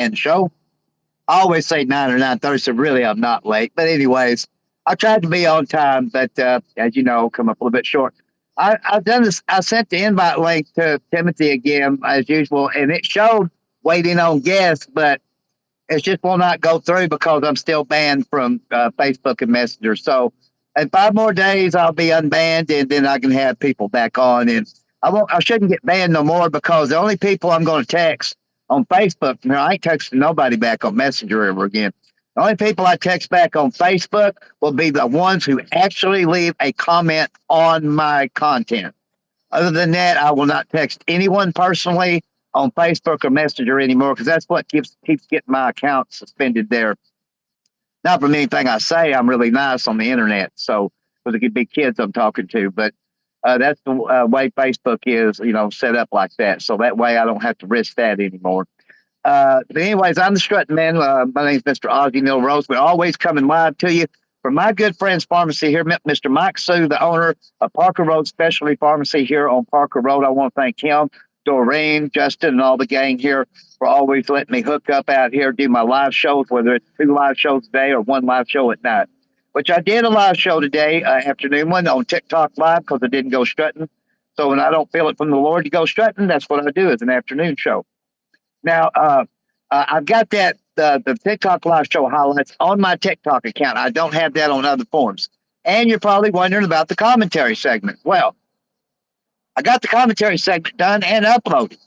and the show. I always say 9 or 9:30, so really I'm not late. But anyways, I tried to be on time, but as you know, come up a little bit short. I've done this. I sent the invite link to Timothy again as usual, and it showed waiting on guests, but it just will not go through because I'm still banned from Facebook and Messenger. So in 5 more days, I'll be unbanned, and then I can have people back on. And I won't. I shouldn't get banned no more because the only people I'm going to text on Facebook. Now I ain't texting nobody back on Messenger ever again. The only people I text back on Facebook will be the ones who actually leave a comment on my content. Other than that, I will not text anyone personally on Facebook or Messenger anymore because that's what keeps getting my account suspended there. Not from anything I say. I'm really nice on the internet, so because it could be kids I'm talking to, but that's the way Facebook is, set up like that. So that way I don't have to risk that anymore. But anyways, I'm the strutting man. My name is Mr. Ozzy Rose. We're always coming live to you from my good friend's pharmacy here, Mr. Mike Sue, the owner of Parker Road Specialty Pharmacy here on Parker Road. I want to thank him, Doreen, Justin, and all the gang here for always letting me hook up out here, do my live shows, whether it's 2 live shows a day or 1 live show at night, which I did a live show today, afternoon one on TikTok Live because I didn't go strutting. So when I don't feel it from the Lord to go strutting, that's what I do as an afternoon show. Now, I've got that the TikTok live show highlights on my TikTok account. I don't have that on other forms. And you're probably wondering about the commentary segment. Well, I got the commentary segment done and uploaded,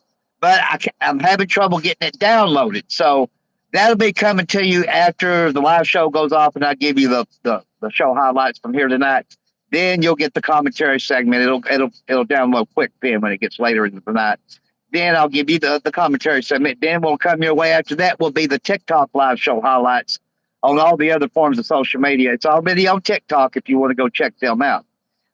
but I'm having trouble getting it downloaded. So that'll be coming to you after the live show goes off, and I give you the show highlights from here tonight. Then you'll get the commentary segment. It'll download quick then when it gets later in the night. Then I'll give you the commentary segment. Then we'll come your way after that will be the TikTok live show highlights on all the other forms of social media. It's already on TikTok if you want to go check them out.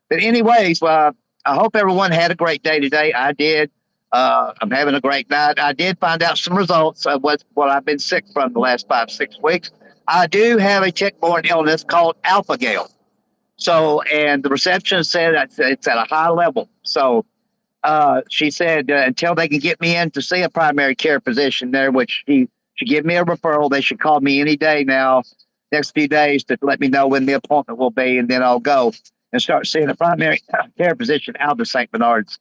But anyways, I hope everyone had a great day today. I did. I'm having a great night. I did find out some results of what I've been sick from the last 5-6 weeks. I do have a tick-borne illness called alpha gal. So, and the receptionist said it's at a high level. So, she said until they can get me in to see a primary care physician there, which she give me a referral. They should call me any day now, next few days, to let me know when the appointment will be, and then I'll go and start seeing a primary care physician out of the St. Bernard's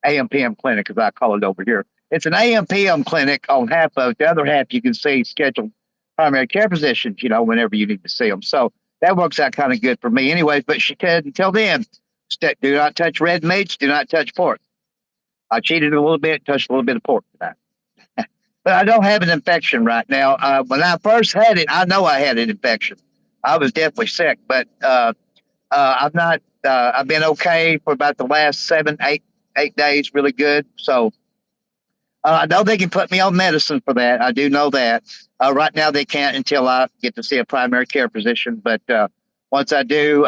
AM/PM clinic, as I call it over here. It's an AM/PM clinic on half of the other half. You can see scheduled primary care physicians, whenever you need to see them. So that works out kind of good for me, anyways. But she said until then, do not touch red meats, do not touch pork. I cheated a little bit, touched a little bit of pork tonight. But I don't have an infection right now. When I first had it, I know I had an infection. I was definitely sick, but I'm not. I've been okay for about the last 8 days, really good. So I know they can put me on medicine for that. I do know that. Right now they can't until I get to see a primary care physician. But once I do,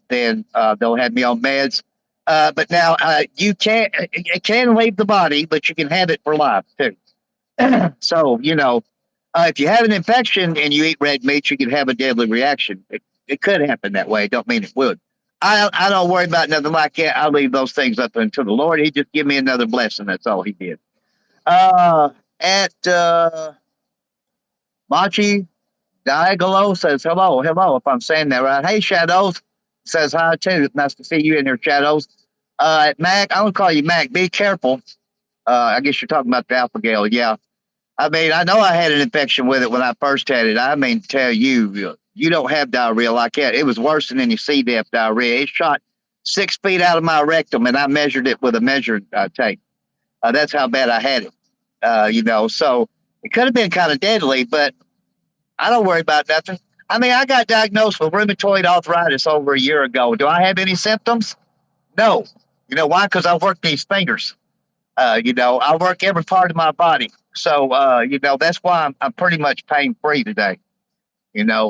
then they'll have me on meds. But now you can't. It can leave the body, but you can have it for life too. So if you have an infection and you eat red meat, you can have a deadly reaction. It could happen that way. Don't mean it would. I don't worry about nothing like that. I leave those things up unto the Lord. He just give me another blessing. That's all he did. At Machi Diagolo says hello, if I'm saying that right. Hey, Shadows says hi too. Nice to see you in here, Shadows. Mac, I'm gonna call you Mac. Be careful. I guess you're talking about the alpha gal. Yeah. I mean, I know I had an infection with it when I first had it. I mean, tell you, you don't have diarrhea like that. It was worse than any C. diff diarrhea. It shot 6 feet out of my rectum, and I measured it with a measuring tape. That's how bad I had it. So it could have been kind of deadly, but I don't worry about nothing. I mean, I got diagnosed with rheumatoid arthritis over a year ago. Do I have any symptoms? No. You know why? Because I work these fingers. I work every part of my body. So, that's why I'm pretty much pain free today.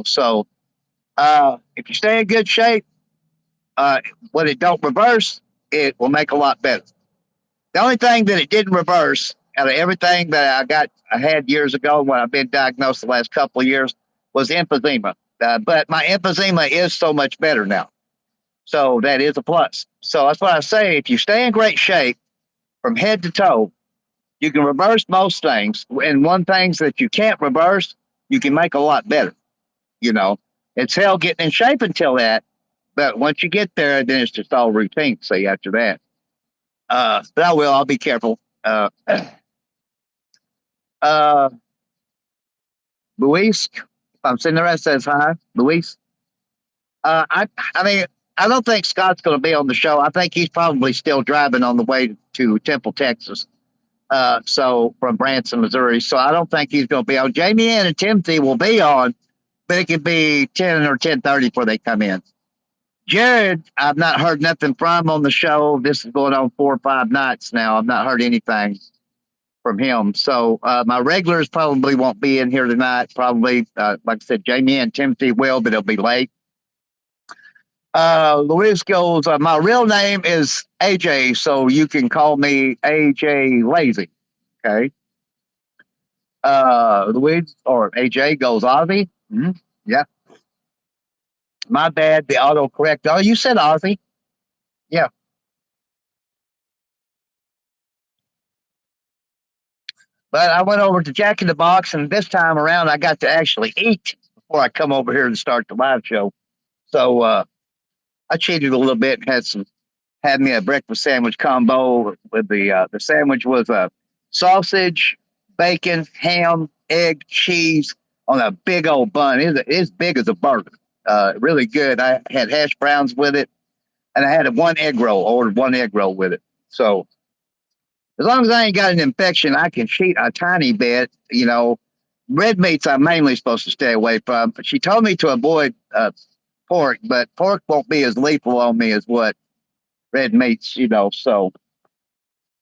So if you stay in good shape, when it don't reverse, it will make a lot better. The only thing that it didn't reverse out of everything that I had years ago when I've been diagnosed the last couple of years was emphysema. But my emphysema is so much better now. So that is a plus. So that's why I say if you stay in great shape from head to toe, You can reverse most things, and one things that you can't reverse, you can make a lot better. You know, it's hell getting in shape until that, but once you get there, then it's just all routine. See after that. But I will. I'll be careful. Uh, Luis, if I'm sitting there, that says hi, Luis. Uh, I, I mean, I don't think Scott's going to be on the show. I think he's probably still driving on the way to Temple, Texas. So from Branson, Missouri. So I don't think he's going to be on. Jamie Ann and Timothy will be on, but it could be 10 or 10:30 before they come in. Jared, I've not heard nothing from on the show. This is going on 4 or 5 nights now. I've not heard anything from him. So my regulars probably won't be in here tonight. Probably, like I said, Jamie and Timothy will, but it'll be late. Luis goes, my real name is AJ, so you can call me AJ Lazy. Okay. Luis or AJ goes, Ozzy. Mm-hmm. Yeah. My bad. The autocorrect. Oh, you said Ozzy. Yeah. But I went over to Jack in the Box, and this time around, I got to actually eat before I come over here and start the live show. So I cheated a little bit and had me a breakfast sandwich combo. With the sandwich was sausage, bacon, ham, egg, cheese on a big old bun. It's big as a burger. Really good. I had hash browns with it, and I had one egg roll. Ordered one egg roll with it. So as long as I ain't got an infection, I can cheat a tiny bit. Red meats I'm mainly supposed to stay away from. She told me to avoid pork, but pork won't be as lethal on me as what red meats. So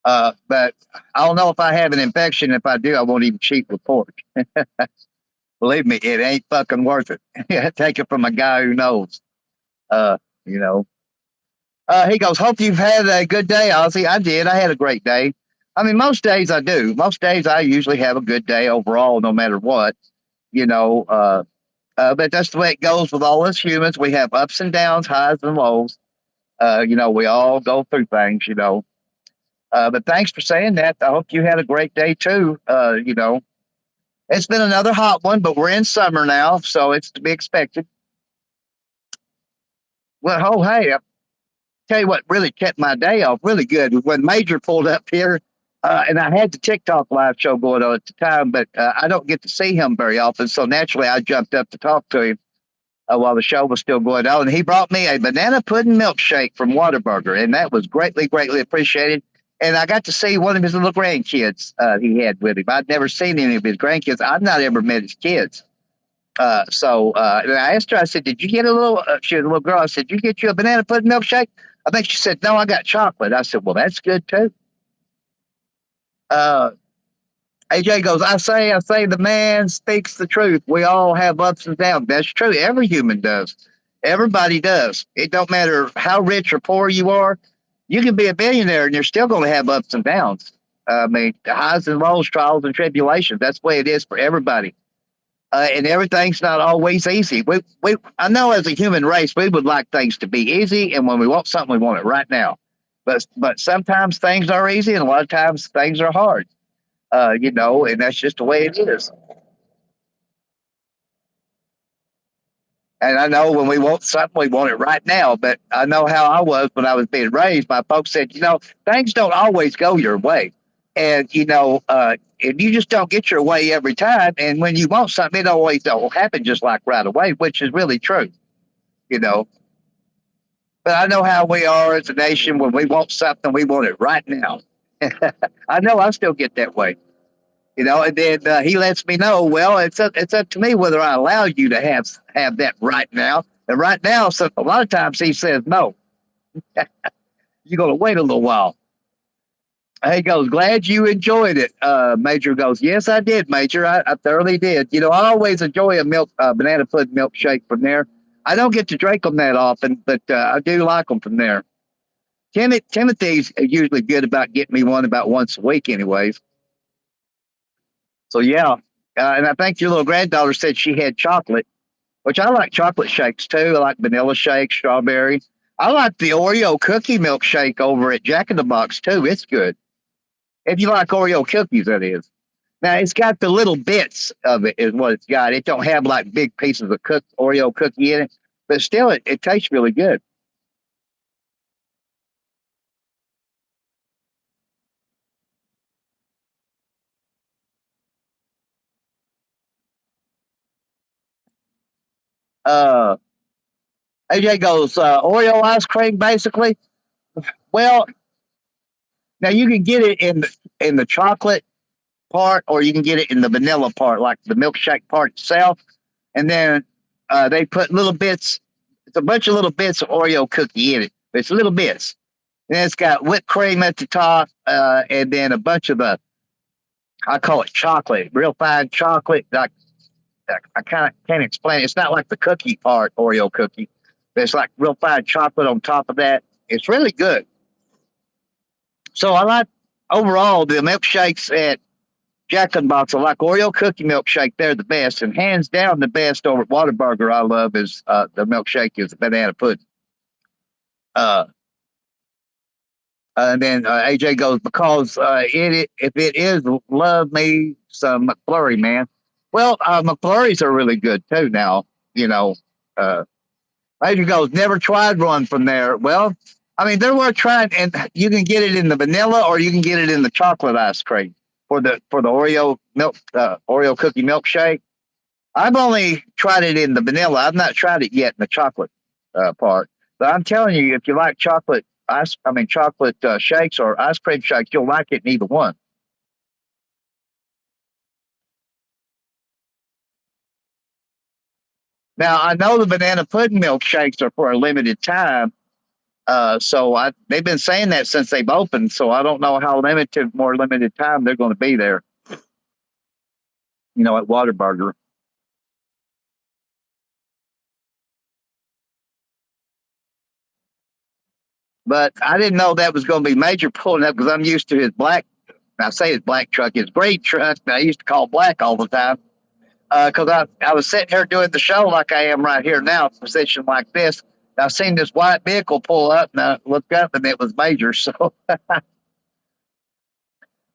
but I don't know if I have an infection. If I do, I won't even cheat with pork. Believe me, it ain't fucking worth it. Take it from a guy who knows. Uh, you know. He goes, hope you've had a good day, Ozzy. I did. I had a great day. I mean, most days I do. Most days I usually have a good day overall, no matter what. You know, but that's the way it goes with all us humans. We have ups and downs, highs and lows. We all go through things. But thanks for saying that. I hope you had a great day too. It's been another hot one, but we're in summer now, so it's to be expected. Well, oh, hey, tell you what really kept my day off really good was when Major pulled up here, and I had the TikTok live show going on at the time, but I don't get to see him very often, so naturally I jumped up to talk to him while the show was still going on, and he brought me a banana pudding milkshake from Whataburger, and that was greatly, greatly appreciated. And I got to see one of his little grandkids he had with him. I'd never seen any of his grandkids. I've not ever met his kids. And I asked her, I said, did you get a little, she was a little girl. I said, did you get you a banana pudding milkshake? I think she said, no, I got chocolate. I said, well, that's good too. Uh, AJ goes, I say, the man speaks the truth. We all have ups and downs. That's true. Every human does. Everybody does. It don't matter how rich or poor you are. You can be a billionaire and you're still going to have ups and downs. I mean, highs and lows, trials and tribulations. That's the way it is for everybody. And everything's not always easy. I know as a human race, we would like things to be easy, and when we want something, we want it right now. But sometimes things are easy, and a lot of times things are hard. And that's just the way it is. And I know when we want something, we want it right now. But I know how I was when I was being raised. My folks said, things don't always go your way. And, and you just don't get your way every time. And when you want something, it always don't happen just like right away, which is really true, you know. But I know how we are as a nation. When we want something, we want it right now. I know I still get that way. And then he lets me know. Well, it's up to me whether I allow you to have that right now. And right now, so a lot of times he says no. You're gonna wait a little while. He goes, glad you enjoyed it. Major goes, yes, I did, Major. I thoroughly did. I always enjoy a banana pudding milkshake from there. I don't get to drink them that often, but I do like them from there. Timothy's usually good about getting me one about once a week, anyways. So yeah, and I think your little granddaughter said she had chocolate, which I like chocolate shakes too. I like vanilla shake, strawberry. I like the Oreo cookie milkshake over at Jack in the Box too. It's good. If you like Oreo cookies, that is. Now it's got the little bits of it is what it's got. It don't have like big pieces of cooked Oreo cookie in it, but still it tastes really good. Uh, AJ goes Oreo ice cream basically. Well, now you can get it in the chocolate part, or you can get it in the vanilla part, like the milkshake part itself. And then they put little bits. It's a bunch of little bits of Oreo cookie in it. It's little bits. And it's got whipped cream at the top, and then a bunch of the I call it chocolate, real fine chocolate. Like I kind of can't explain it. It's not like the cookie part Oreo cookie. There's like real fine chocolate on top of that. It's really good. So I like overall the milkshakes at Jack in the Box. I like Oreo cookie milkshake. They're the best, and hands down the best over at Whataburger. I love is the milkshake is banana pudding. Uh, and then AJ goes because if it is love me some McFlurry man. Well, McFlurries are really good too. Now you know, uh, AJ goes never tried one from there. Well, I mean they're worth trying, and you can get it in the vanilla or you can get it in the chocolate ice cream for the Oreo milk Oreo cookie milkshake. I've only tried it in the vanilla. I've not tried it yet in the chocolate part. But I'm telling you, if you like chocolate chocolate shakes or ice cream shakes, you'll like it in either one. Now I know the banana pudding milkshakes are for a limited time, they've been saying that since they've opened. So I don't know how more limited time they're going to be there. You know, at Waterburger. But I didn't know that was going to be major pulling up because I'm used to his black. I say his black truck, his gray truck. That I used to call black all the time because I was sitting here doing the show like I am right here now, position like this. I seen this white vehicle pull up, and I looked up, and it was Major. So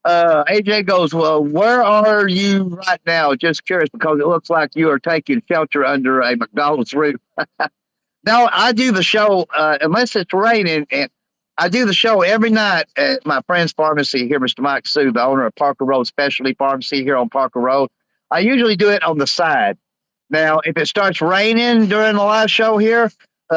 AJ goes, "Well, where are you right now?" Just curious because it looks like you are taking shelter under a McDonald's roof. No, I do the show unless it's raining, and I do the show every night at my friend's pharmacy here, Mr. Mike Sue, the owner of Parker Road Specialty Pharmacy here on Parker Road. I usually do it on the side. Now, if it starts raining during the live show here,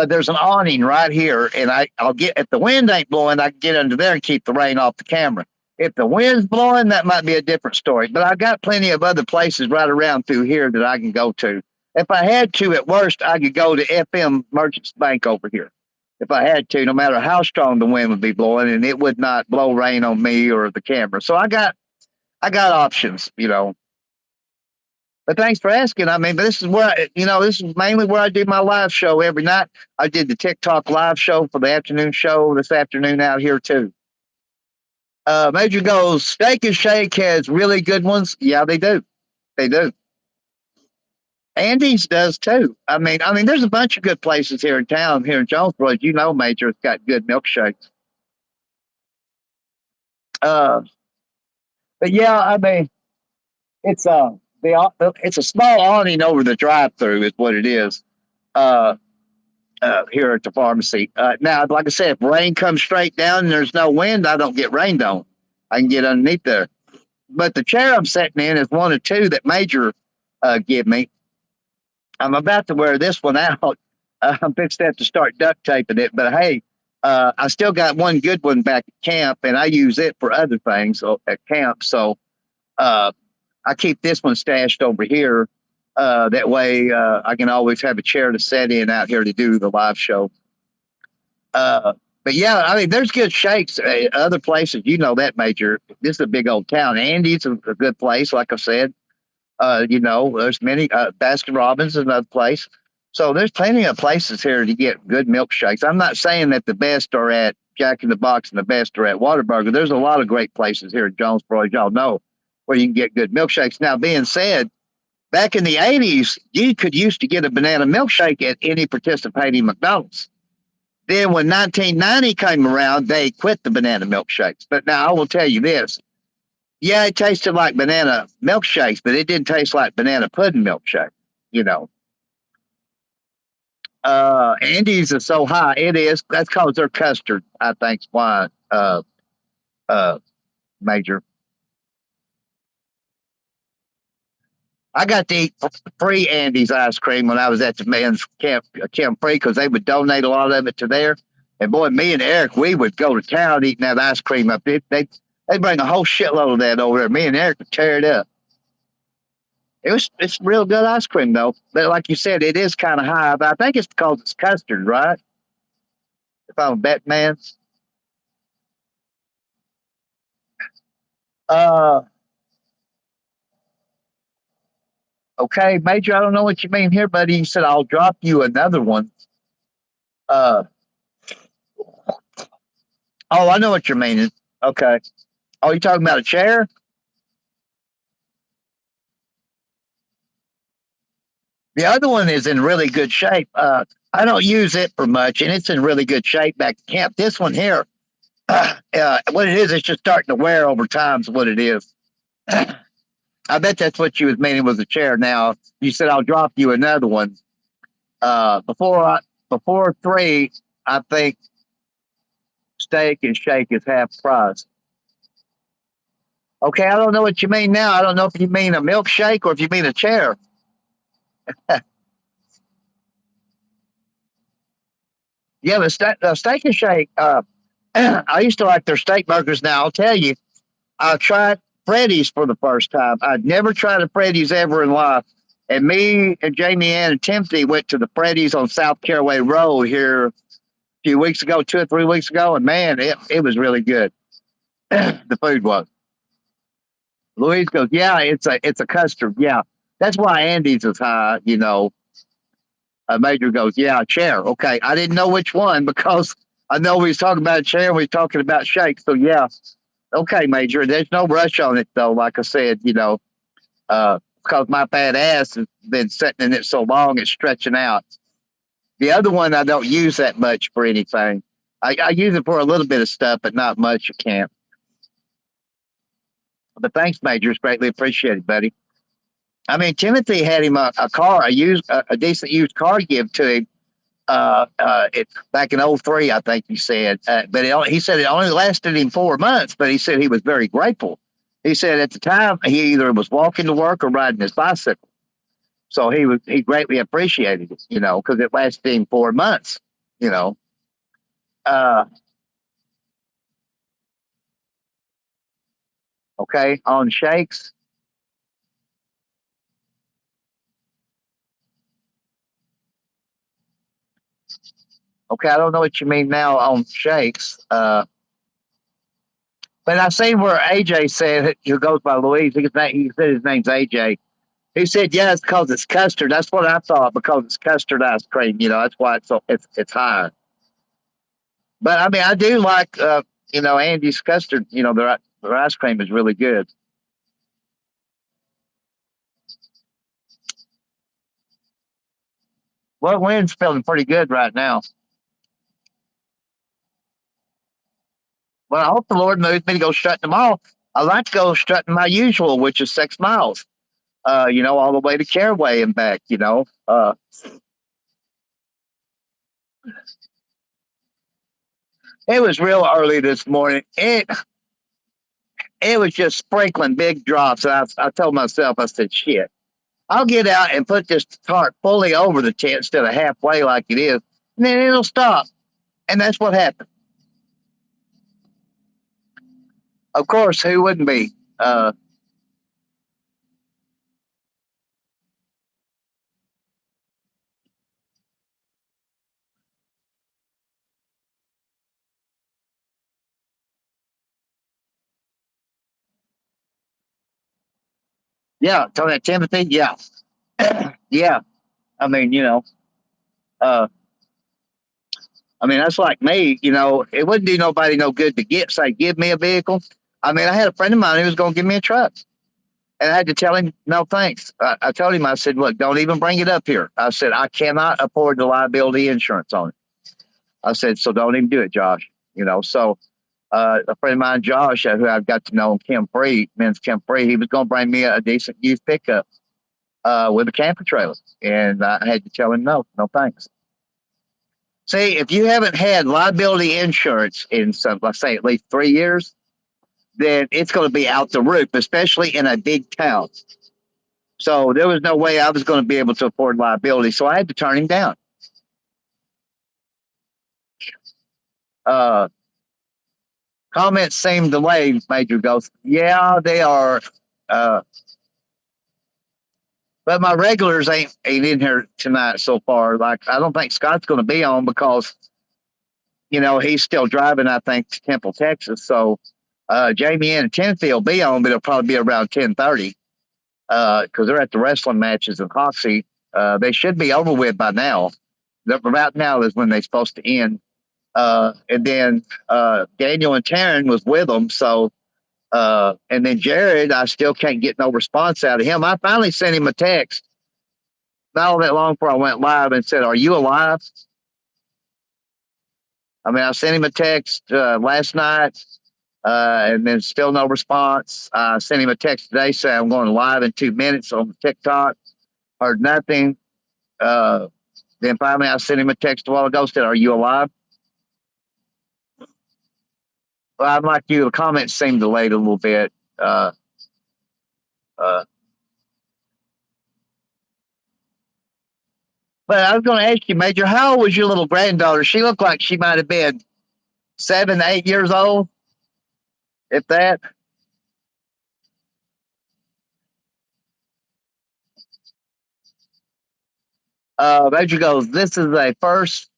there's an awning right here, and I'll get if the wind ain't blowing, I can get under there and keep the rain off the camera. If the wind's blowing, that might be a different story. But I've got plenty of other places right around through here that I can go to. If I had to, at worst, I could go to FM Merchants Bank over here. If I had to, no matter how strong the wind would be blowing, and it would not blow rain on me or the camera. So I got options, you know. But thanks for asking. I mean, this is this is mainly where I do my live show every night. I did the TikTok live show for the afternoon show this afternoon out here too. Major goes, Steak and Shake has really good ones. Yeah, they do. They do. Andy's does too. I mean, there's a bunch of good places here in town, here in Jonesboro. As you know, Major, it's got good milkshakes. Uh, but yeah, I mean, it's it's a small awning over the drive-through is what it is. Uh, here at the pharmacy. Now, like I said, if rain comes straight down and there's no wind, I don't get rained on. I can get underneath there. But the chair I'm sitting in is one or two that Major give me. I'm about to wear this one out. I'm fixed to have to start duct taping it, but hey, I still got one good one back at camp, and I use it for other things at camp. So uh, I keep this one stashed over here. That way, I can always have a chair to sit in out here to do the live show. Uh, but yeah, I mean, there's good shakes. Other places, you know that, Major. This is a big old town. Andy's a good place, like I said. There's many. Baskin Robbins is another place. So there's plenty of places here to get good milkshakes. I'm not saying that the best are at Jack in the Box and the best are at Whataburger. There's a lot of great places here in Jonesboro, as y'all know, where you can get good milkshakes. Now, being said, back in the 80s, you could used to get a banana milkshake at any participating McDonald's. Then when 1990 came around, they quit the banana milkshakes. But now I will tell you this. Yeah, it tasted like banana milkshakes, but it didn't taste like banana pudding milkshake. You know, Andes is so high. It is. That's because they're custard. I think's why. Uh, Major. I got to eat free Andes ice cream when I was at the men's camp free because they would donate a lot of it to there. And boy, me and Eric, we would go to town eating that ice cream up. They bring a whole shitload of that over there. Me and Eric would tear it up. It's real good ice cream though. But like you said, it is kind of high. But I think it's because it's custard, right? If I'm a bet man. Uh, okay, Major. I don't know what you mean here, buddy. You said I'll drop you another one. Uh, oh, I know what you're meaning. Okay. Oh, you talking about a chair? The other one is in really good shape. I don't use it for much, and it's in really good shape back at camp. This one here, what it is, it's just starting to wear over time. Is what it is. I bet that's what you was meaning was a chair. Now you said I'll drop you another one. Before three, I think steak and shake is half price. Okay, I don't know what you mean now. I don't know if you mean a milkshake or if you mean a chair. Yeah, the steak and shake. I used to like their steak burgers. Now I'll tell you, I tried Freddy's for the first time. I'd never tried a Freddy's ever in life. And me and Jamie Ann and Timothy went to the Freddy's on South Caraway Road here a few weeks ago, 2 or 3 weeks ago, and man, it was really good. The food was. Louise goes, yeah, it's a custard. Yeah, that's why Andy's is high. Major goes, yeah, a chair. Okay, I didn't know which one because I know we was talking about a chair and we was talking about shake. So yeah, okay, Major. There's no rush on it though. Like I said, because my fat ass has been sitting in it so long, it's stretching out. The other one I don't use that much for anything. I use it for a little bit of stuff, but not much. You can't. But thanks, Major. It's greatly appreciated, buddy. I mean, Timothy had him a car, a decent used car give to him. It back in '03, I think he said. But he said it only lasted him 4 months. But he said he was very grateful. He said at the time he either was walking to work or riding his bicycle. So he greatly appreciated it, because it lasted him 4 months, you know. Uh, okay, on shakes. Okay, I don't know what you mean now on shakes. But I seen where AJ said who goes by Louise. He said his name's AJ. He said, "Yeah, it's because it's custard." That's what I thought because it's custard ice cream. That's why it's high. But I mean, I do like Andy's custard. Their ice cream is really good. Well, wind's feeling pretty good right now. Well, I hope the Lord moves me to go strutting the mall. I like to go strutting my usual, which is 6 miles. All the way to Caraway and back. It was real early this morning. It was just sprinkling big drops. And I told myself, I said, shit, I'll get out and put this tarp fully over the tent instead of halfway like it is, and then it'll stop. And that's what happened. Of course, who wouldn't be? Yeah, tell that Timothy. Yeah, yeah. I mean, uh, that's like me. It wouldn't do nobody no good to say, give me a vehicle. I mean, I had a friend of mine who was going to give me a truck. And I had to tell him, no, thanks. I told him, I said, look, don't even bring it up here. I said, I cannot afford the liability insurance on it. I said, so don't even do it, Josh. So a friend of mine, Josh, who I've got to know, Kim Free, men's Kim Free, he was going to bring me a decent used pickup with a camper trailer. And I had to tell him no, no thanks. See, if you haven't had liability insurance in some, let's say, at least 3 years, then it's going to be out the roof, especially in a big town. So there was no way I was going to be able to afford liability. So I had to turn him down. Uh, Comments seem delayed, Major Ghost. Yeah, they are. Uh, but my regulars ain't in here tonight so far. Like I don't think Scott's going to be on because he's still driving. I think to Temple, Texas. So Jamie and Timothy will be on, but it'll probably be around 10:30 because they're at the wrestling matches in Hoxie. They should be over with by now. About now is when they're supposed to end. And then Daniel and Taryn was with them. So and then Jared, I still can't get no response out of him. I finally sent him a text not all that long before I went live and said, "Are you alive?" I mean, I sent him a text last night, and then still no response. I sent him a text today saying I'm going live in 2 minutes on TikTok. Heard nothing. Uh, then finally, I sent him a text a while ago. Said, "Are you alive?" Well, I'm like you. The comments seem delayed a little bit. Uh, but I was going to ask you, Major, how old was your little granddaughter? She looked like she might have been 7, 8 years old, if that. Major goes, "This is a first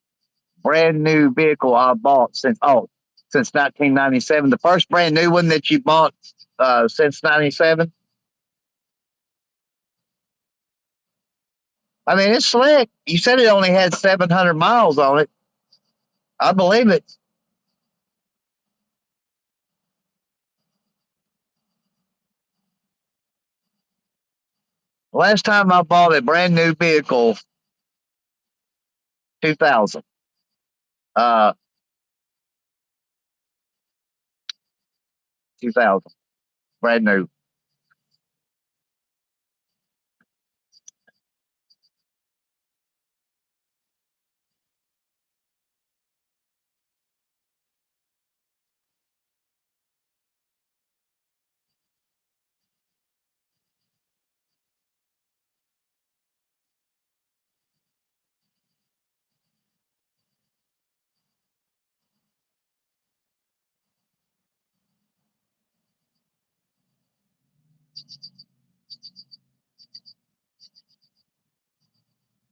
brand new vehicle I bought since 1997. The first brand new one that you bought since 97. I mean, it's slick. You said it only had 700 miles on it. I believe it. Last time I bought a brand new vehicle, 2000. Uh, 2000, brand new.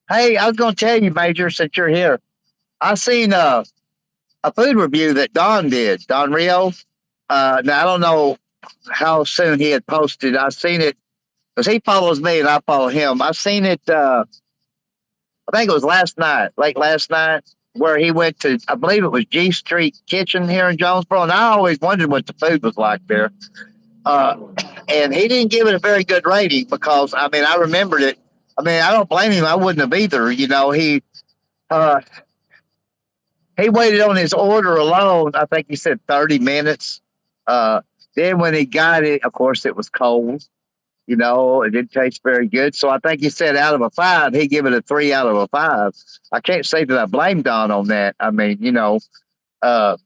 Hey, I was going to tell you, Major, since you're here, I seen a food review that Don did, Don Rio. Now, I don't know how soon he had posted. I seen it because he follows me and I follow him. I seen it. I think it was last night, late last night, where he went to. I believe it was G Street Kitchen here in Jonesboro, and I always wondered what the food was like there. Uh, and he didn't give it a very good rating because I mean I remembered it. I mean I don't blame him. I wouldn't have either. Uh, he waited on his order alone. I think he said 30 minutes. Uh, then when he got it, of course it was cold. It didn't taste very good. So I think he said out of a five, he give it a 3 out of a 5. I can't say that I blame Don on that. Uh,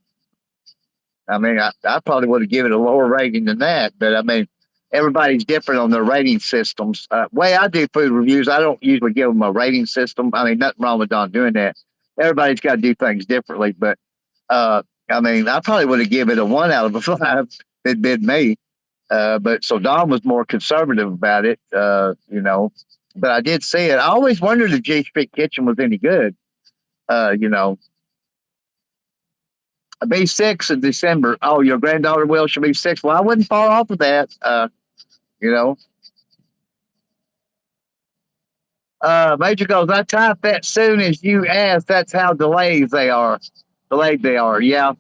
I probably would have given it a lower rating than that. But I mean, everybody's different on their rating systems. Way I do food reviews, I don't usually give them a rating system. I mean, nothing wrong with Don doing that. Everybody's got to do things differently. But I mean, I probably would have given it a 1 out of a 5 if it'd been me. But so Don was more conservative about it, But I did see it. I always wondered if J Street Kitchen was any good. Uh, you know, I'll be 6 in December. Oh, your granddaughter will. She'll be 6. Well, I wouldn't fall off of that. You know. Major goes, "I typed that soon as you asked. That's how delayed they are. Yeah,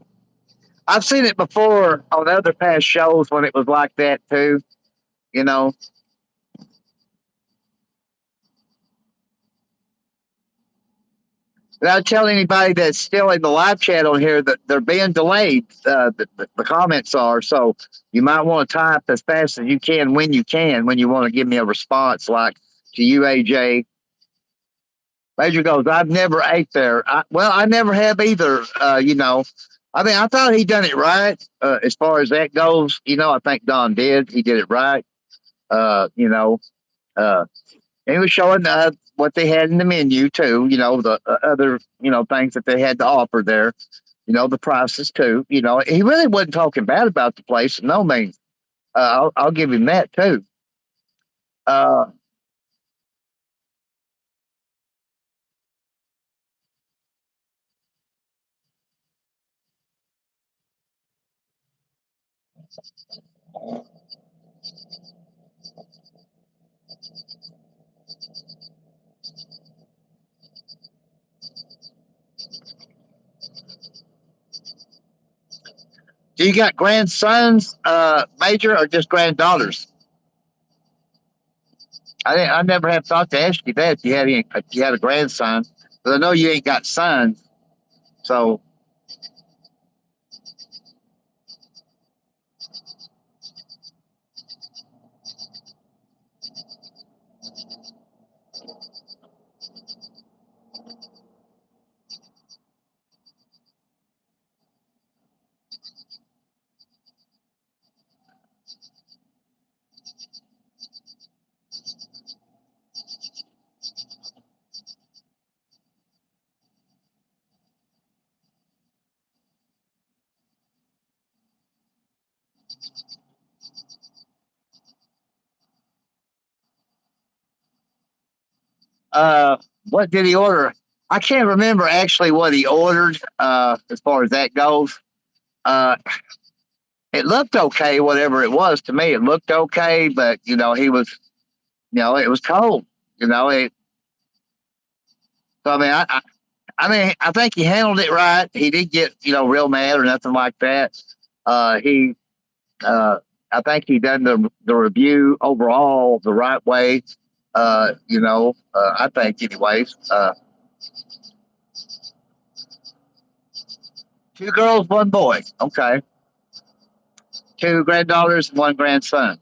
I've seen it before on other past shows when it was like that too. You know. And I tell anybody that's still in the live chat on here that they're being delayed. The comments are, so you might want to type as fast as you can when you want to give me a response, like to you, AJ. Major goes, I've never ate there. Well, I never have either. I mean, I thought he done it right as far as that goes. I think Don did. He did it right. Uh, you know, uh, he was showing what they had in the menu too. The other things that they had to offer there. The prices too. He really wasn't talking bad about the place. No means. I'll give him that too. Uh, do you got grandsons, Major, or just granddaughters? I never have thought to ask you that if you had a grandson, but I know you ain't got sons. So uh, what did he order? I can't remember actually what he ordered as far as that goes. Uh, it looked okay, whatever it was to me. It looked okay, but he was, it was cold. You know, it. So I mean, I think he handled it right. He didn't get real mad or nothing like that. He, I think he done the review overall the right way. I think anyways. Two girls, one boy. Okay, two granddaughters, one grandson.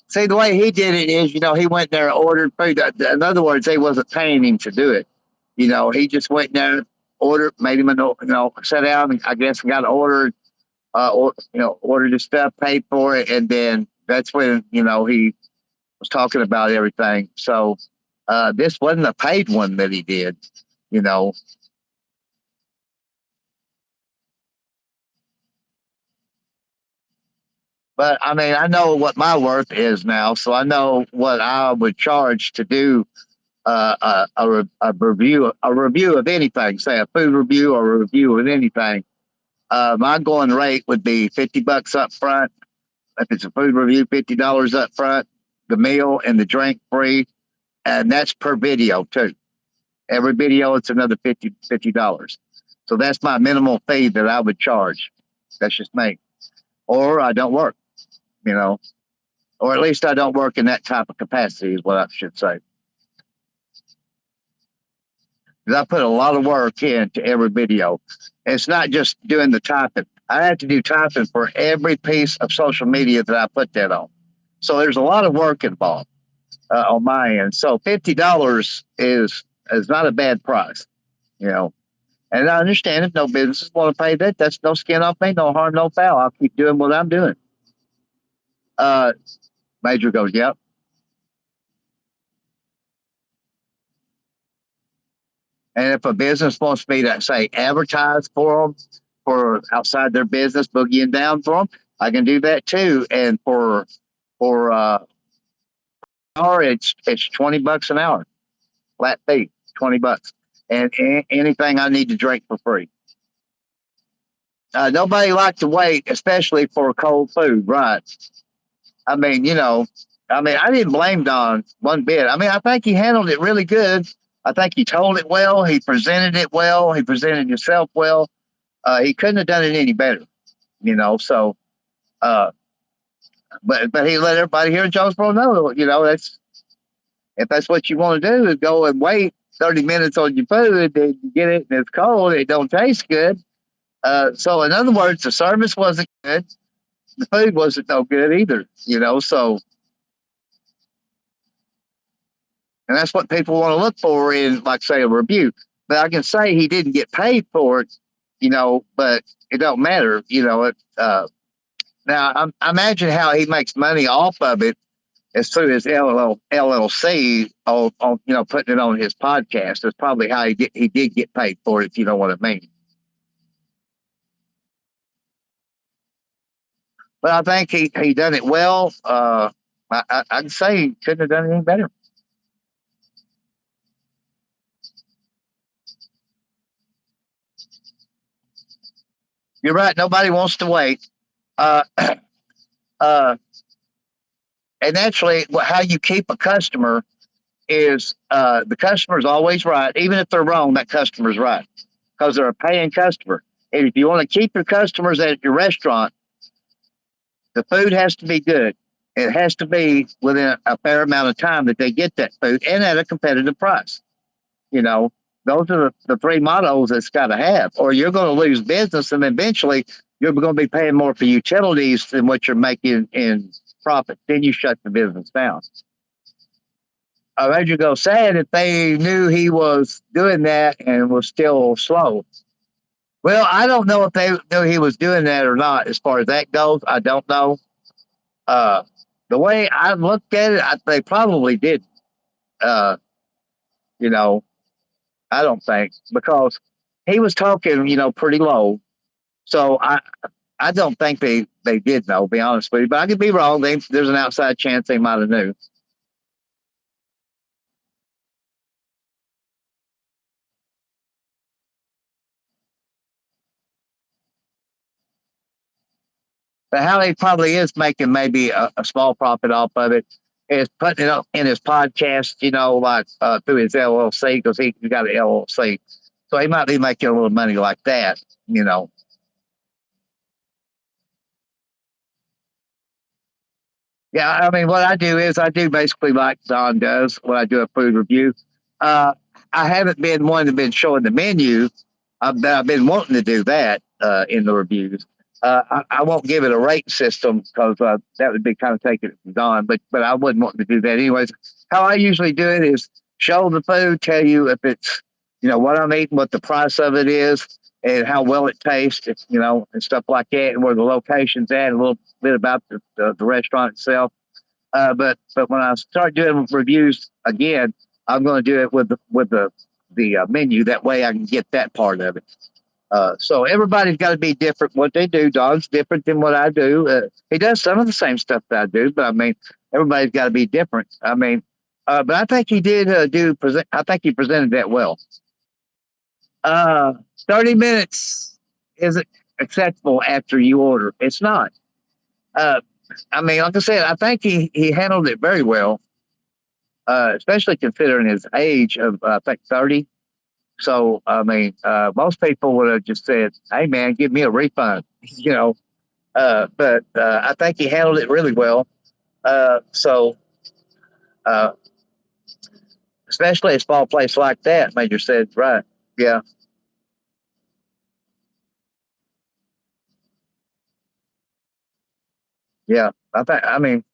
See, the way he did it is, he went there and ordered food. In other words, they wasn't paying him to do it. He just went there, ordered, made him sat down, and I guess got ordered, ordered his stuff, paid for it, and then that's when he was talking about everything. So this wasn't a paid one that he did, you know. But I mean, I know what my worth is now, so I know what I would charge to do a review of anything, say a food review or a review of anything. My going rate would be $50 up front. If it's a food review, $50 up front, the meal and the drink free, and that's per video too. Every video, it's another $50. So that's my minimal fee that I would charge. That's just me. Or I don't work, you know, or at least I don't work in that type of capacity, is what I should say. Because I put a lot of work into every video. It's not just doing the typing. I have to do typing for every piece of social media that I put that on. So there's a lot of work involved on my end. So $50 is not a bad price, you know. And I understand if no businesses want to pay that, that's no skin off me, no harm, no foul. I'll keep doing what I'm doing. Uh, Major goes, yep. And if a business wants me to say advertise for them for outside their business, boogieing down for them, I can do that too. And for hour, it's $20 an hour, flat fee, $20, and anything I need to drink for free. Nobody likes to wait, especially for cold food, right? I mean, I didn't blame Don one bit. I mean, I think he handled it really good. I think he told it well. He presented it well. He presented himself well. He couldn't have done it any better, So, uh, but he let everybody here in Jonesboro know, that's If that's what you want to do, is go and wait 30 minutes on your food, and you get it and it's cold, it don't taste good. So in other words, the service wasn't good, the food wasn't no good either. So and that's what people want to look for in, like, say, a review. But I can say he didn't get paid for it, but it don't matter. Now I imagine how he makes money off of it is through his LLC on putting it on his podcast. That's probably how he did get paid for it, if you know what I mean. But I think he done it well. I'd say he couldn't have done anything better. You're right. Nobody wants to wait. Uh, uh, and actually, how you keep a customer is the customer's always right. Even if they're wrong, that customer's right because they're a paying customer. And if you want to keep your customers at your restaurant, the food has to be good. It has to be within a fair amount of time that they get that food and at a competitive price. You know, those are the three mottos it's got to have, or you're going to lose business, and eventually you're going to be paying more for utilities than what you're making in profit. Then you shut the business down. I made you go sad if they knew he was doing that and was still slow. Well, I don't know if they knew he was doing that or not. As far as that goes, I don't know. Uh, the way I looked at it, they probably did. Uh, you know, I don't think because he was talking, pretty low. So I don't think they did know. Be honest with you, but I could be wrong. There's an outside chance they might have knew. But how he probably is making maybe a small profit off of it is putting it up in his podcast, like through his LLC because he got an LLC. So he might be making a little money like that, you know. Yeah, I mean, what I do is I do basically like Don does when I do a food review. Uh, I haven't been one to been showing the menu, but I've been wanting to do that in the reviews. I won't give it a rate system because that would be kind of taking it from Don, but I wouldn't want to do that anyways. How I usually do it is show the food, tell you if it's what I'm eating, what the price of it is, and how well it tastes, and stuff like that, and where the location's at, a little bit about the restaurant itself. But when I start doing reviews again, I'm going to do it with the menu. That way, I can get that part of it. So everybody's got to be different. What they do, Don's different than what I do. He does some of the same stuff that I do, but I mean, everybody's got to be different. I mean, but I think he did do present. I think he presented that well. Uh, 30 minutes isn't acceptable after you order. It's not. Uh, I mean, like I said, I think he handled it very well, especially considering his age of I think 30. So I mean, most people would have just said, "Hey, man, give me a refund," you know. But I think he handled it really well. So uh, especially a small place like that, Major said, right? Yeah, yeah. I mean,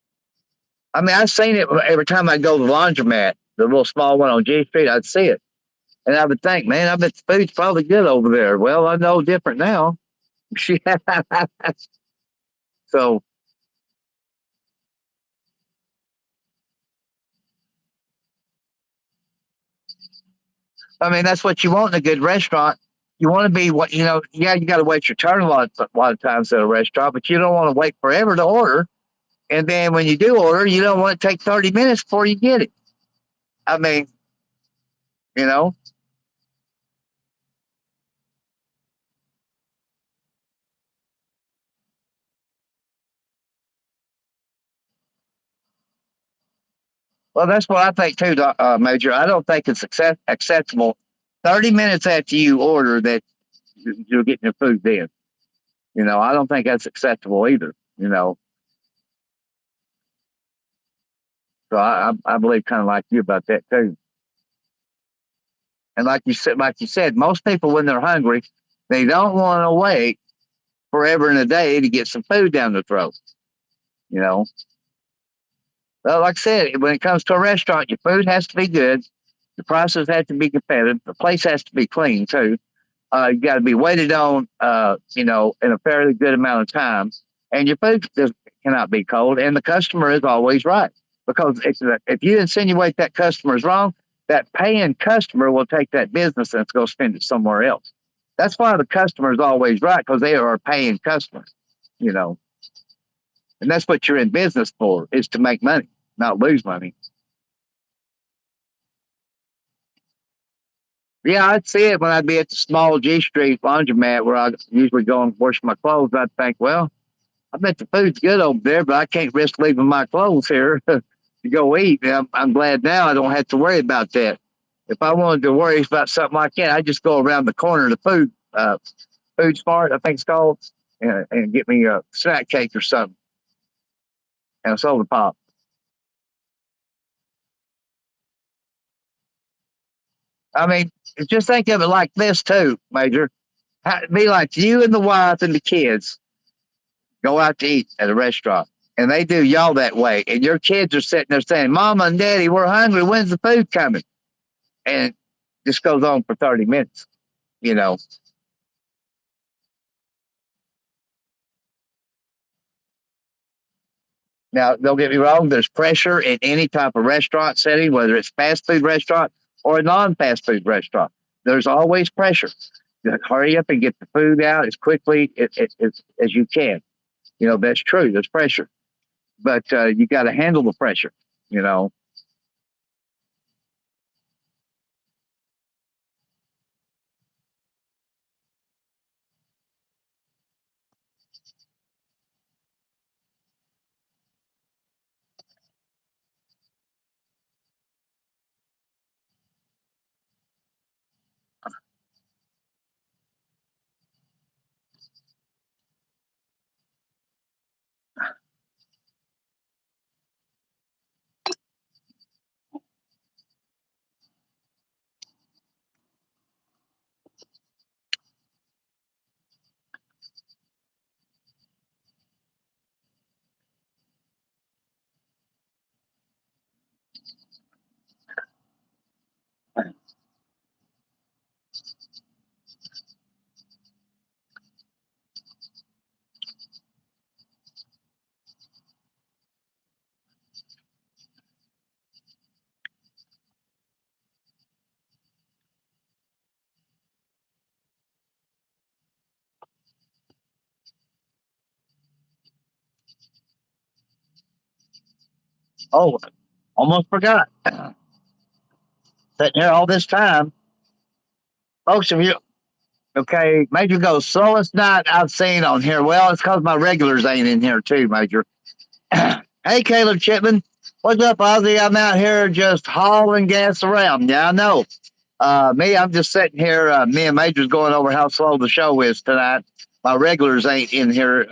I've seen it every time I go to the laundromat, the little small one on G Street. I'd see it, and I would think, man, I bet the food's probably good over there. Well, I know different now. So I mean, that's what you want in a good restaurant. You want to be what Yeah, you got to wait your turn a lot of times at a restaurant, but you don't want to wait forever to order. And then when you do order, you don't want to take 30 minutes before you get it. I mean, you know, well, that's what I think too, Major. I don't think it's acceptable 30 minutes after you order that you're getting your food then. I don't think that's acceptable either. So I believe kind of like you about that too. And like you said, most people when they're hungry, they don't want to wait forever and a day to get some food down their throat. You know, well, like I said, when it comes to a restaurant, your food has to be good, the prices have to be competitive, the place has to be clean too. You got to be waited on, in a fairly good amount of time, and your food cannot be cold, and the customer is always right. Because if you insinuate that customer is wrong, that paying customer will take that business and go spend it somewhere else. That's why the customer is always right because they are a paying customer, you know, and that's what you're in business for is to make money, not lose money. Yeah, I'd see it when I'd be at the small G Street laundromat where I usually go and wash my clothes. I'd think, well, I bet the food's good over there, but I can't risk leaving my clothes here to go eat. And I'm glad now I don't have to worry about that. If I wanted to worry about something like that, I'd just go around the corner to food smart, I think it's called, and get me a snack cake or something and a soda pop. I mean, just think of it like this too, Major. It'd be like you and the wife and the kids go out to eat at a restaurant. And they do y'all that way. And your kids are sitting there saying, Mama and Daddy, we're hungry. When's the food coming? And this goes on for 30 minutes, you know. Now, don't get me wrong, there's pressure in any type of restaurant setting, whether it's fast food restaurant or a non fast food restaurant. There's always pressure. You hurry up and get the food out as quickly as you can. You know, that's true. There's pressure. But you got to handle the pressure, you know. Oh, almost forgot. Sitting here all this time. Folks, if you okay, Major goes, slowest night I've seen on here. Well, it's because my regulars ain't in here too, Major. Hey, Caleb Chipman. What's up, Ozzy? I'm out here just hauling gas around. Yeah, I know. Me, I'm just sitting here. Me and Major's going over how slow the show is tonight. My regulars ain't in here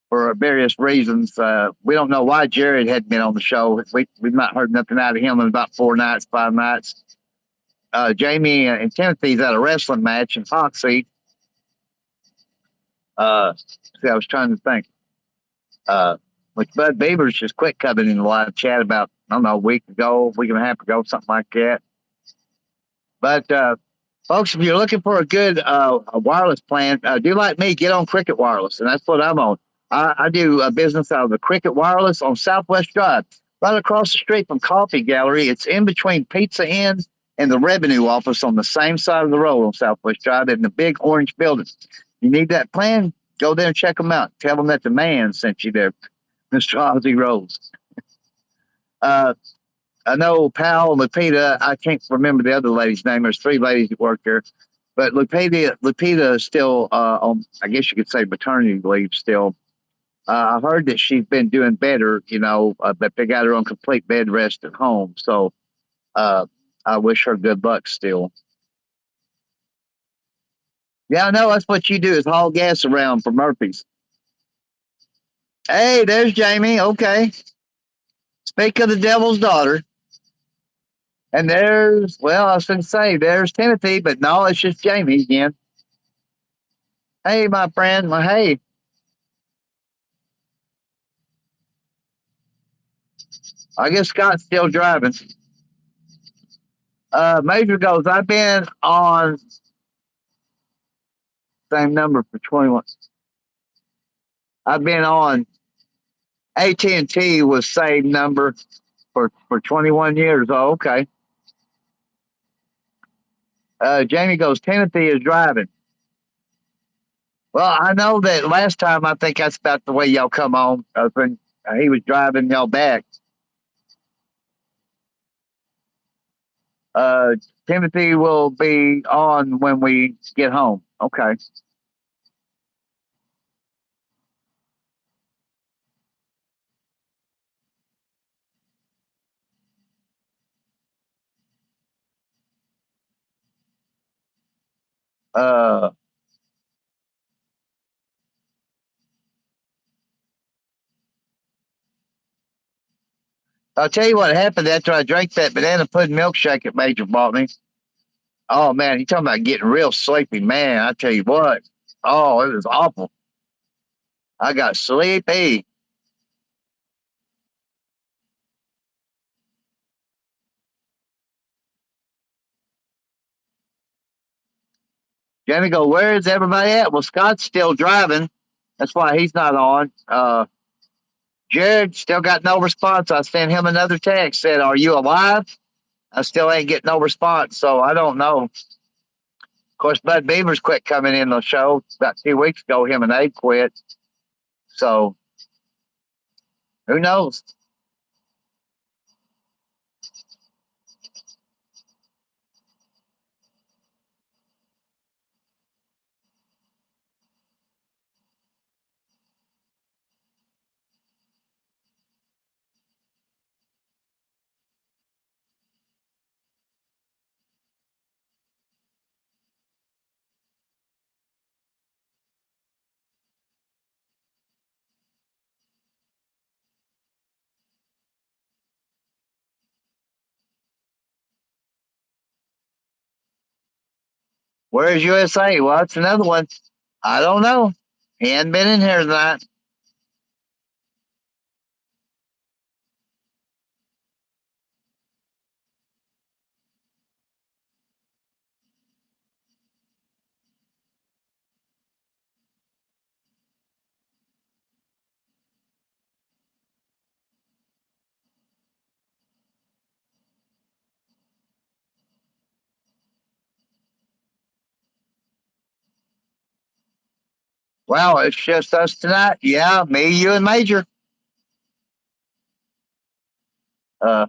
for various reasons. We don't know why Jared hadn't been on the show. We've not heard nothing out of him in about 4 nights, 5 nights. Jamie and Timothy's at a wrestling match in Foxy. See, I was trying to think. Uh, which Bud Beavers just quit coming in the live chat about, I don't know, a week ago, week and a half ago, something like that. But folks, if you're looking for a good a wireless plan, do like me, get on Cricket Wireless, and that's what I'm on. I do a business out of the Cricket Wireless on Southwest Drive, right across the street from Coffee Gallery. It's in between Pizza Inn and the Revenue Office on the same side of the road on Southwest Drive in the big orange building. You need that plan? Go there and check them out. Tell them that the man sent you there, Mr. Ozzy Rose. Uh, I know Pal and Lupita. I can't remember the other lady's name. There's three ladies that work there, but Lupita is still on. I guess you could say maternity leave still. I heard that she's been doing better. But they got her on complete bed rest at home. So uh, I wish her good luck still. Yeah, I know that's what you do is haul gas around for Murphy's. Hey, there's Jamie. Okay. Speak of the devil's daughter. And there's, well, I was going to say, there's Timothy, but no, it's just Jamie again. Hey, my friend. Well, hey, I guess Scott's still driving. Major goes, I've been on same number for 21. I've been on AT&T with same number for 21 years. Oh, okay. Jamie goes, Timothy is driving. Well, I know that last time I think that's about the way y'all come on when he was driving y'all back. Uh, Timothy will be on when we get home. Okay. Uh, I'll tell you what happened after I drank that banana pudding milkshake that Major bought me. Oh man, you talking about getting real sleepy, man? I tell you what. Oh, it was awful. I got sleepy. Jamie go, where's everybody at? Well, Scott's still driving. That's why he's not on. Jared still got no response. I sent him another text, said, are you alive? I still ain't getting no response, so I don't know. Of course, Bud Beaver's quit coming in the show about 2 weeks ago. Him and Abe quit. So who knows? Where's USA? Well, it's another one. I don't know. He hadn't been in here tonight. Wow, it's just us tonight. Yeah, me, you, and Major. Uh,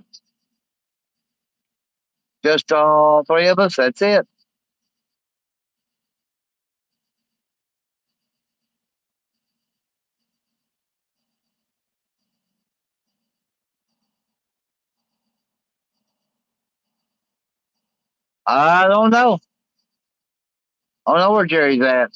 just all three of us. That's it. I don't know. I don't know where Jerry's at.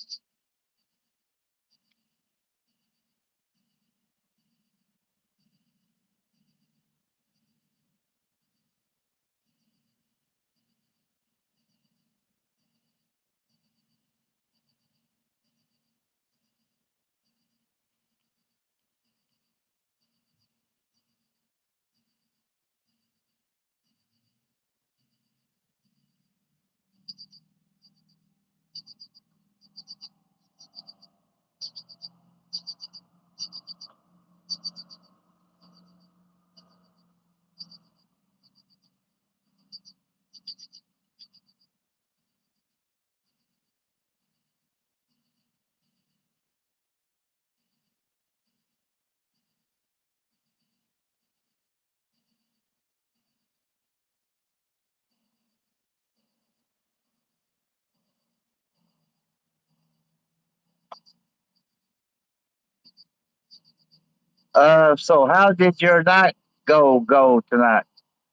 So how did your night go tonight?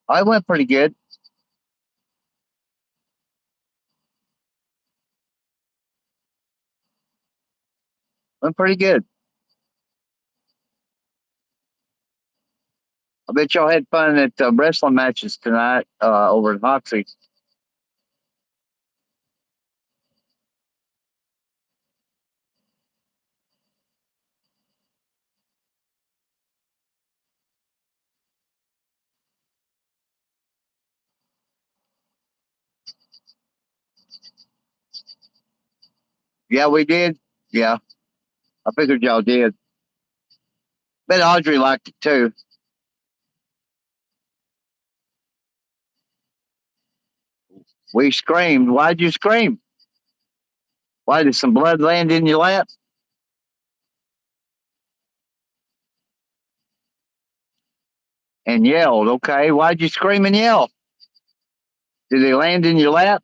I went pretty good. Went pretty good. I bet y'all had fun at wrestling matches tonight over in Hoxie. Yeah, we did. Yeah, I figured y'all did. Bet Audrey liked it too. We screamed. Why'd you scream? Why did some blood land in your lap? And yelled. Okay, why'd you scream and yell? Did they land in your lap?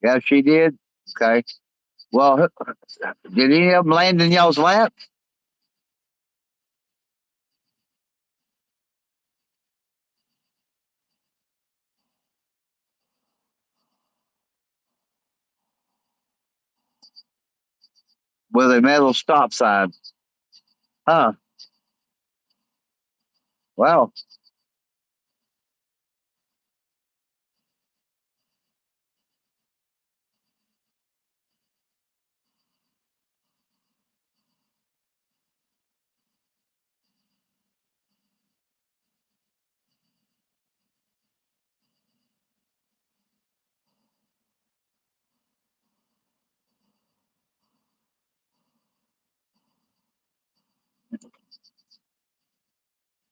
Yeah, she did. Okay. Well, did any of them land in y'all's lap? With a metal stop sign? Huh. Well,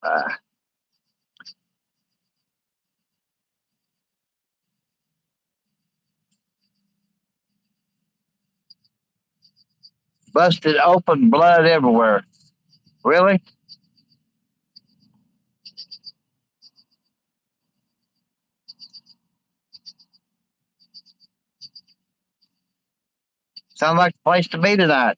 uh, busted open, blood everywhere. Really? Sounds like the place to be tonight.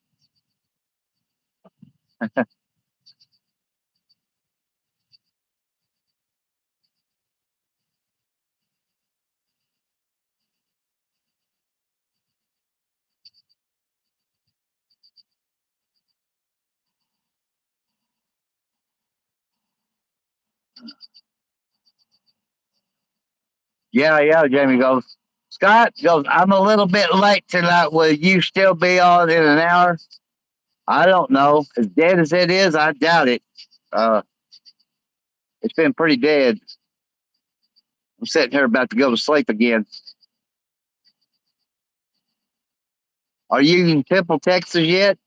Yeah, yeah, Jamie goes. Scott goes, I'm a little bit late tonight. Will you still be on in an hour? I don't know. As dead as it is, I doubt it. Uh, it's been pretty dead. I'm sitting here about to go to sleep again. Are you in Temple, Texas yet?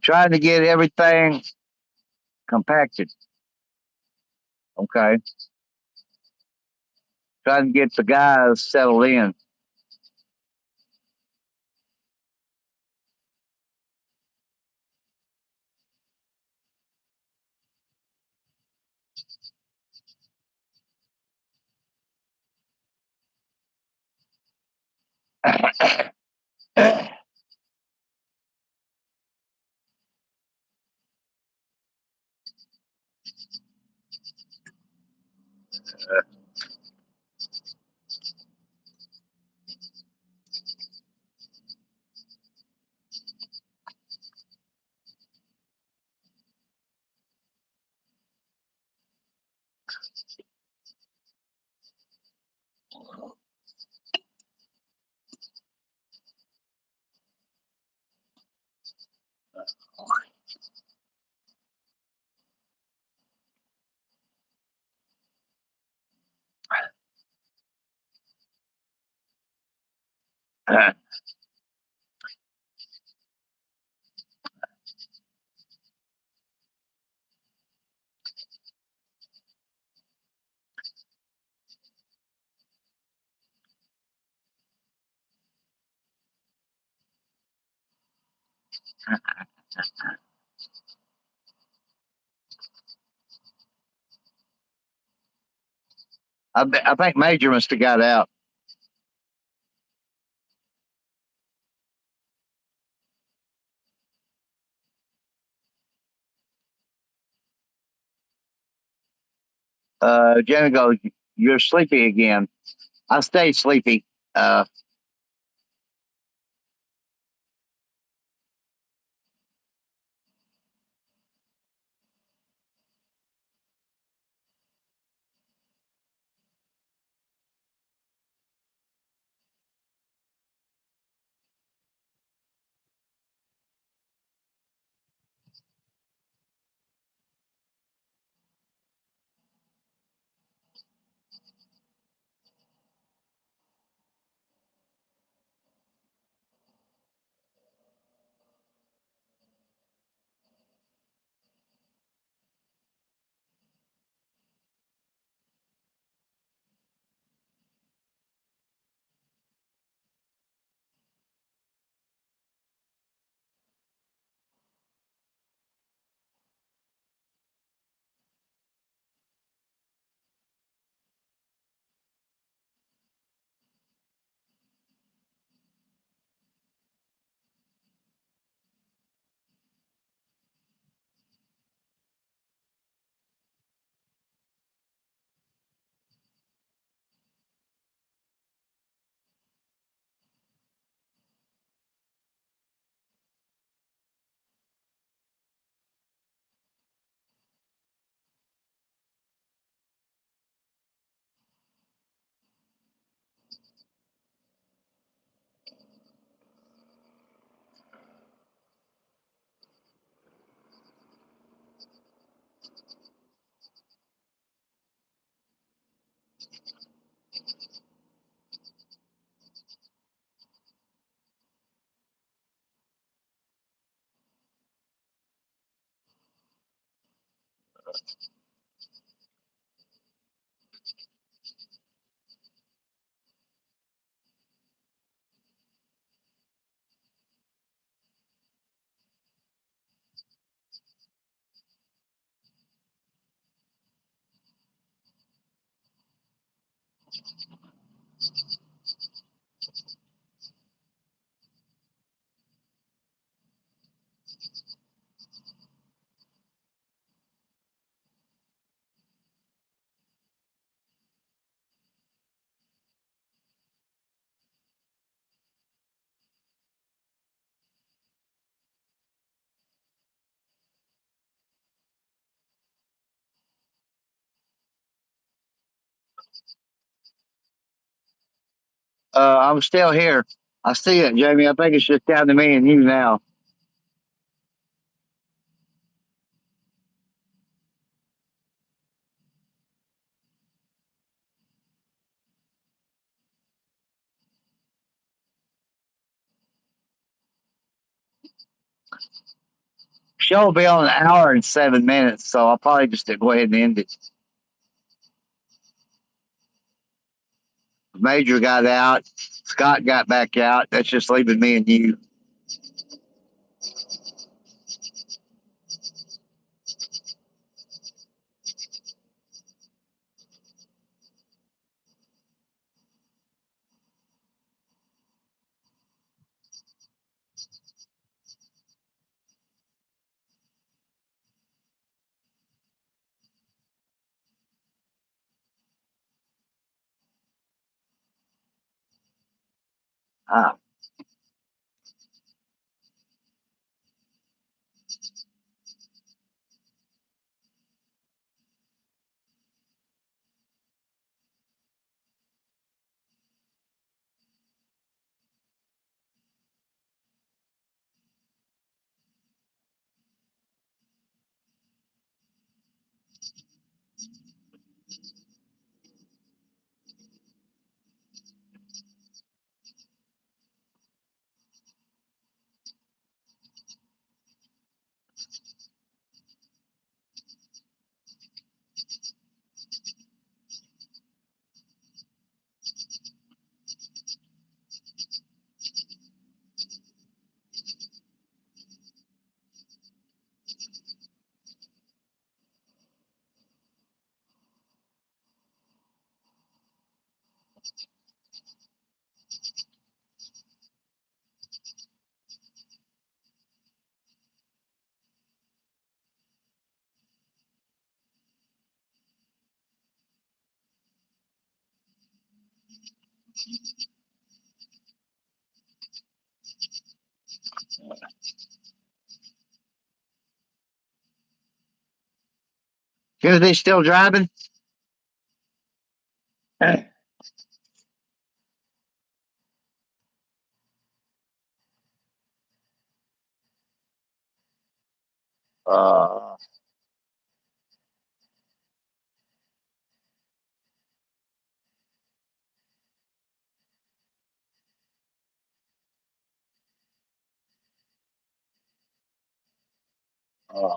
Trying to get everything compacted. Okay. Trying to get the guys settled in. I think Major must have got out. Jenna goes, "You're sleepy again." I stay sleepy. Uh, I'm still here. I see it, Jamie. I think it's just down to me and you now. Show will be on an hour and 7 minutes, so I'll probably just go ahead and end it. Major got out. Scott got back out. That's just leaving me and you. Ah, Timothy still driving? Uh, uh,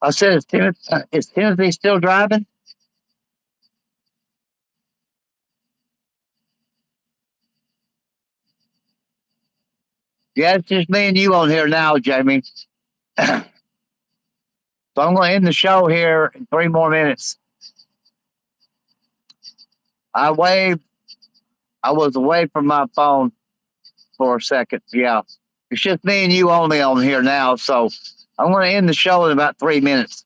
I said, is Timothy still driving? Yeah, it's just me and you on here now, Jamie. So I'm going to end the show here in 3 more minutes. I waved. I was away from my phone for a second. Yeah. It's just me and you only on here now. So I'm going to end the show in about 3 minutes.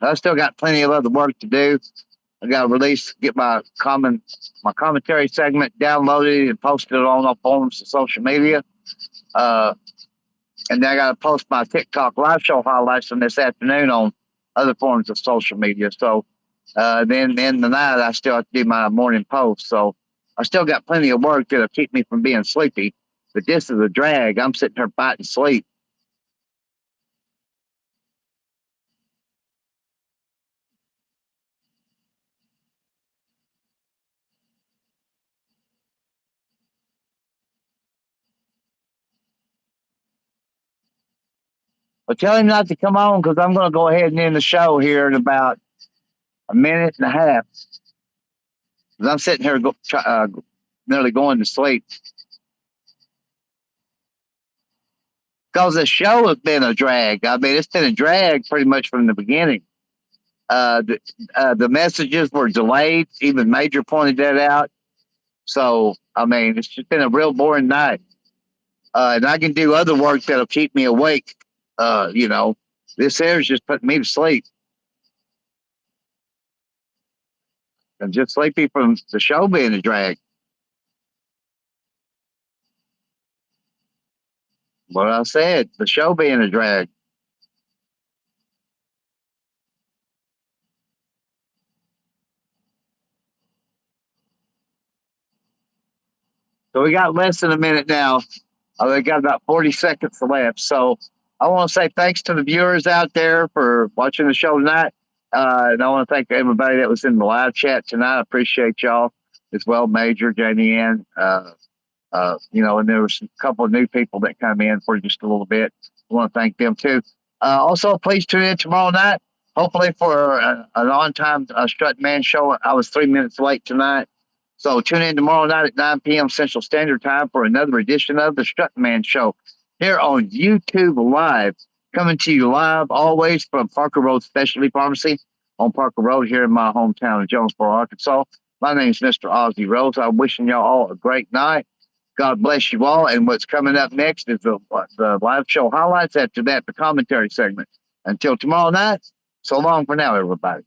I still got plenty of other work to do. I got to release, get my commentary segment downloaded and posted on all forms of social media. Uh, and then I got to post my TikTok live show highlights from this afternoon on other forms of social media. So then in the night, I still have to do my morning post. So I still got plenty of work that'll keep me from being sleepy. But this is a drag. I'm sitting here fighting sleep. But tell him not to come on because I'm going to go ahead and end the show here in about a minute and a half. Because I'm sitting here nearly going to sleep. Because the show has been a drag. I mean, it's been a drag pretty much from the beginning. Uh, the, the messages were delayed. Even Major pointed that out. So, I mean, it's just been a real boring night. And I can do other work that'll keep me awake. You know, this air's just putting me to sleep. I'm just sleepy from the show being a drag. What I said, the show being a drag. So we got less than a minute now. We got about 40 seconds left. So I want to say thanks to the viewers out there for watching the show tonight. And I want to thank everybody that was in the live chat tonight. I appreciate y'all as well, Major, Jamie Ann, and there was a couple of new people that come in for just a little bit. I want to thank them too. Also, please tune in tomorrow night, hopefully for an on-time Strut Man show. I was 3 minutes late tonight. So tune in tomorrow night at 9 p.m. Central Standard Time for another edition of the Strut Man Show here on YouTube Live, coming to you live always from Parker Road Specialty Pharmacy on Parker Road here in my hometown of Jonesboro, Arkansas. My name is Mr. Ozzy Rose. I'm wishing y'all all a great night. God bless you all. And what's coming up next is the live show highlights. After that, the commentary segment. Until tomorrow night, so long for now, everybody.